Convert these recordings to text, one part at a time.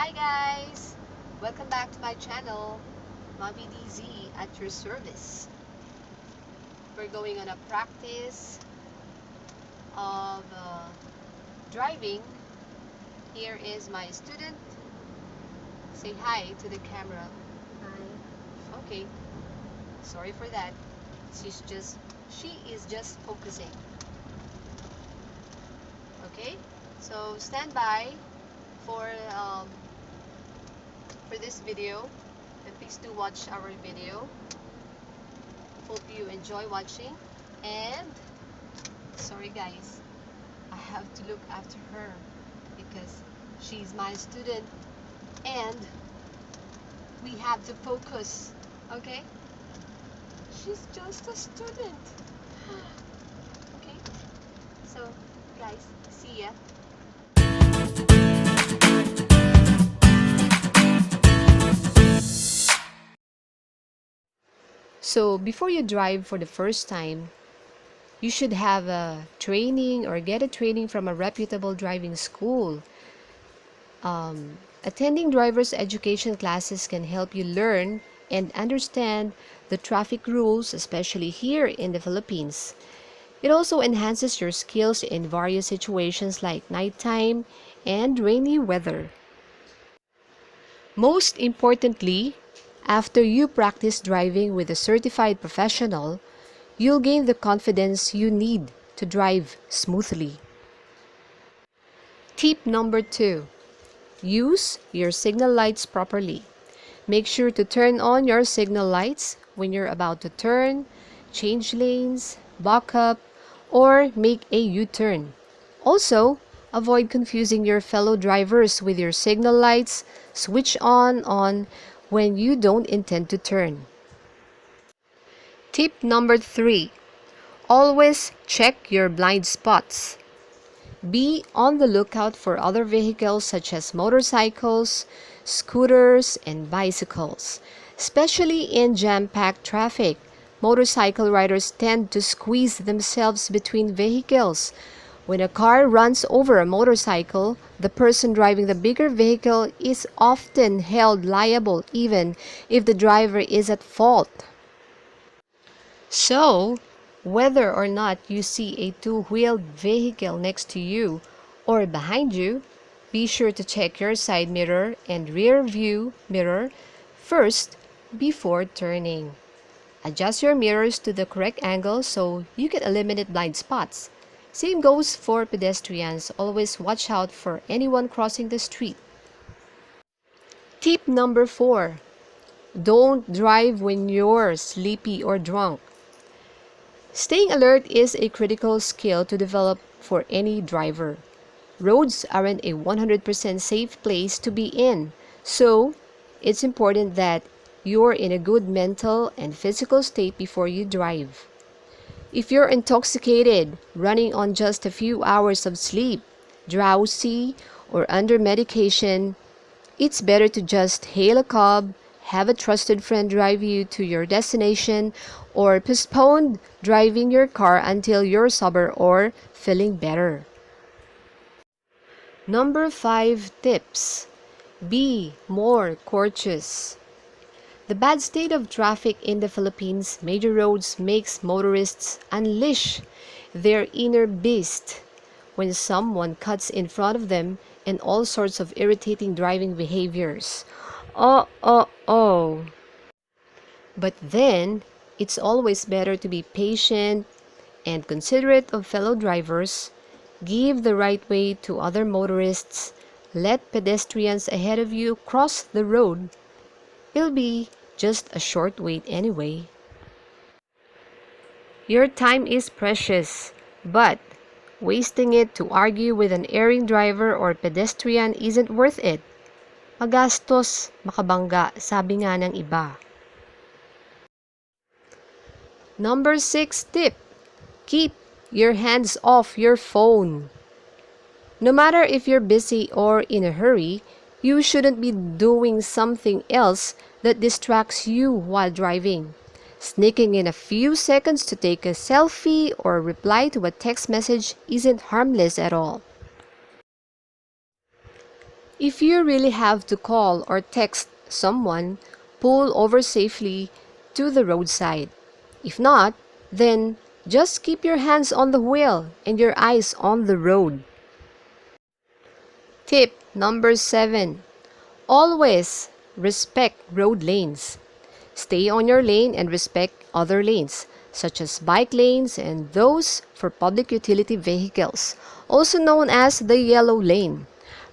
Hi guys! Welcome back to my channel, Mommy DZ at your service. We're going on a practice of driving. Here is my student. Say hi to the camera. Hi. Okay, sorry for that. She is just focusing. Okay, so stand by for this video, and please do watch our video. Hope you enjoy watching. And sorry guys, I have to look after her because she's my student and we have to focus. Okay, she's just a student. Okay, so guys, see ya. So before you drive for the first time, you should have a training or get a training from a reputable driving school. Attending driver's education classes can help you learn and understand the traffic rules, especially here in the Philippines. It also enhances your skills in various situations like nighttime and rainy weather. Most importantly, after you practice driving with a certified professional, you'll gain the confidence you need to drive smoothly. Tip number 2. Use your signal lights properly. Make sure to turn on your signal lights when you're about to turn, change lanes, back up, or make a U-turn. Also, avoid confusing your fellow drivers with your signal lights switch on when you don't intend to turn. Tip number 3. Always check your blind spots. Be on the lookout for other vehicles such as motorcycles, scooters, and bicycles. Especially in jam-packed traffic, motorcycle riders tend to squeeze themselves between vehicles. When a car runs over a motorcycle, the person driving the bigger vehicle is often held liable even if the driver is at fault. So, whether or not you see a two-wheeled vehicle next to you or behind you, be sure to check your side mirror and rear view mirror first before turning. Adjust your mirrors to the correct angle so you can eliminate blind spots. Same goes for pedestrians. Always watch out for anyone crossing the street. Tip number 4. Don't drive when you're sleepy or drunk. Staying alert is a critical skill to develop for any driver. Roads aren't a 100% safe place to be in, so it's important that you're in a good mental and physical state before you drive. If you're intoxicated, running on just a few hours of sleep, drowsy, or under medication, it's better to just hail a cab, have a trusted friend drive you to your destination, or postpone driving your car until you're sober or feeling better. Number 5 tips. Be more courteous. The bad state of traffic in the Philippines major roads makes motorists unleash their inner beast when someone cuts in front of them and all sorts of irritating driving behaviors. Oh. But then, it's always better to be patient and considerate of fellow drivers, give the right way to other motorists, let pedestrians ahead of you cross the road. It'll be just a short wait anyway. Your time is precious, but wasting it to argue with an erring driver or pedestrian isn't worth it. Magastos, makabangga, sabi nga ng iba. Number 6 tip. Keep your hands off your phone. No matter if you're busy or in a hurry, you shouldn't be doing something else that distracts you while driving. Sneaking in a few seconds to take a selfie or reply to a text message isn't harmless at all. If you really have to call or text someone, pull over safely to the roadside. If not, then just keep your hands on the wheel and your eyes on the road. Tip number 7. Always respect road lanes. Stay on your lane and respect other lanes, such as bike lanes and those for public utility vehicles, also known as the yellow lane.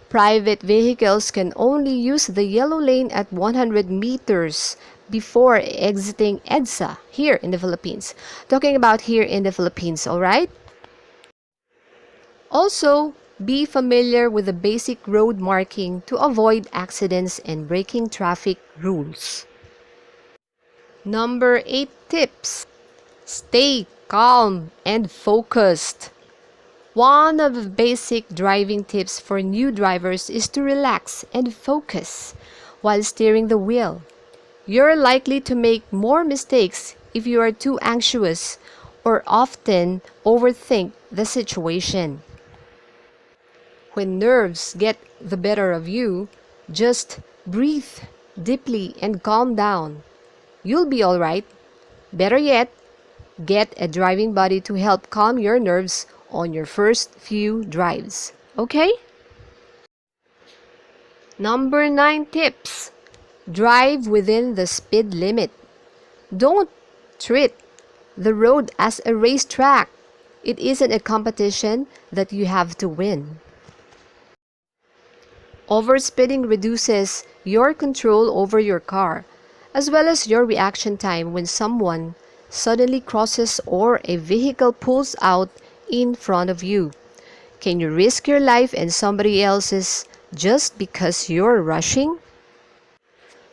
Private vehicles can only use the yellow lane at 100 meters before exiting EDSA here in the Philippines. Talking about here in the Philippines, alright? Also, be familiar with the basic road marking to avoid accidents and breaking traffic rules. Number 8 tips. Stay calm and focused. One of the basic driving tips for new drivers is to relax and focus while steering the wheel. You're likely to make more mistakes if you are too anxious or often overthink the situation. When nerves get the better of you, just breathe deeply and calm down. You'll be alright. Better yet, get a driving buddy to help calm your nerves on your first few drives. Okay? Number 9 tips. Drive within the speed limit. Don't treat the road as a racetrack. It isn't a competition that you have to win. Overspeeding reduces your control over your car, as well as your reaction time when someone suddenly crosses or a vehicle pulls out in front of you. Can you risk your life and somebody else's just because you're rushing?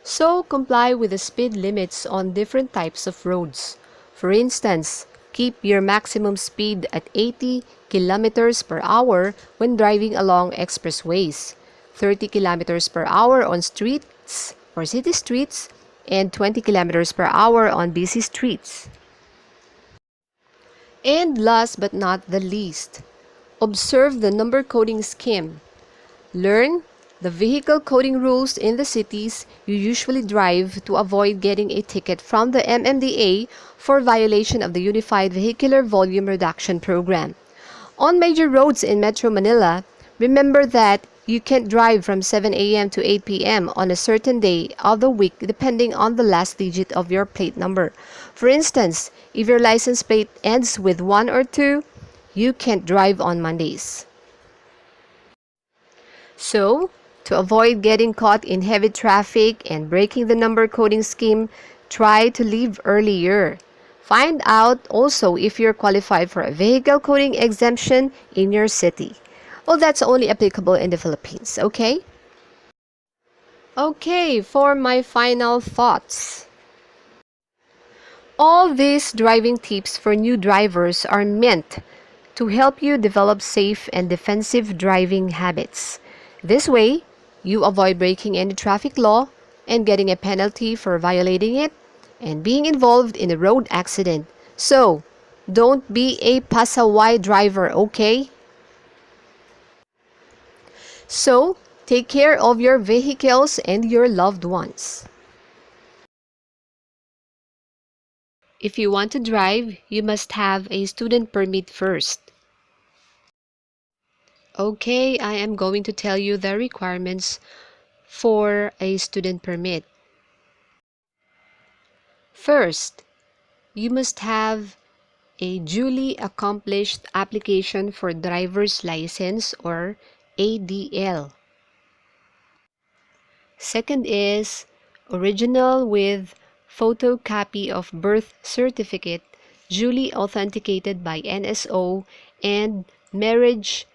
So comply with the speed limits on different types of roads. For instance, keep your maximum speed at 80 kilometers per hour when driving along expressways, 30 kilometers per hour on streets or city streets, and 20 kilometers per hour on busy streets. And last but not the least, observe the number coding scheme. Learn the vehicle coding rules in the cities you usually drive to avoid getting a ticket from the MMDA for violation of the Unified Vehicular Volume Reduction Program. On major roads in Metro Manila, remember that you can't drive from 7 a.m. to 8 p.m. on a certain day of the week depending on the last digit of your plate number. For instance, if your license plate ends with 1 or 2, you can't drive on Mondays. So, to avoid getting caught in heavy traffic and breaking the number coding scheme, try to leave earlier. Find out also if you're qualified for a vehicle coding exemption in your city. Well, that's only applicable in the Philippines, okay? Okay, for my final thoughts. All these driving tips for new drivers are meant to help you develop safe and defensive driving habits. This way, you avoid breaking any traffic law and getting a penalty for violating it and being involved in a road accident. So, don't be a pasaway driver, okay? So, take care of your vehicles and your loved ones. If you want to drive, you must have a student permit first. Okay, I am going to tell you the requirements for a student permit. First, you must have a duly accomplished application for driver's license or ADL. Second is original with photocopy of birth certificate duly authenticated by NSO and marriage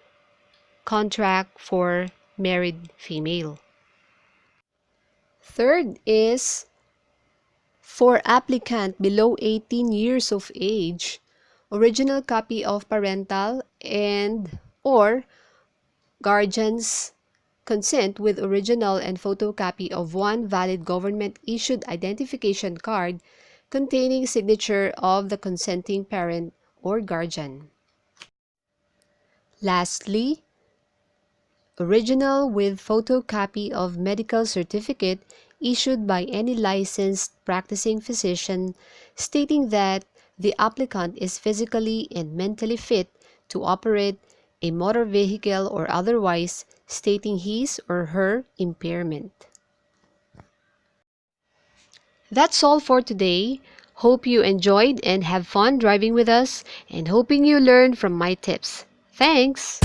contract for married female. Third is for applicant below 18 years of age, original copy of parental and or guardian's consent with original and photocopy of one valid government-issued identification card containing signature of the consenting parent or guardian. Lastly, Original with photocopy of medical certificate issued by any licensed practicing physician stating that the applicant is physically and mentally fit to operate a motor vehicle or otherwise stating his or her impairment. That's all for today. Hope you enjoyed and have fun driving with us and hoping you learned from my tips. Thanks!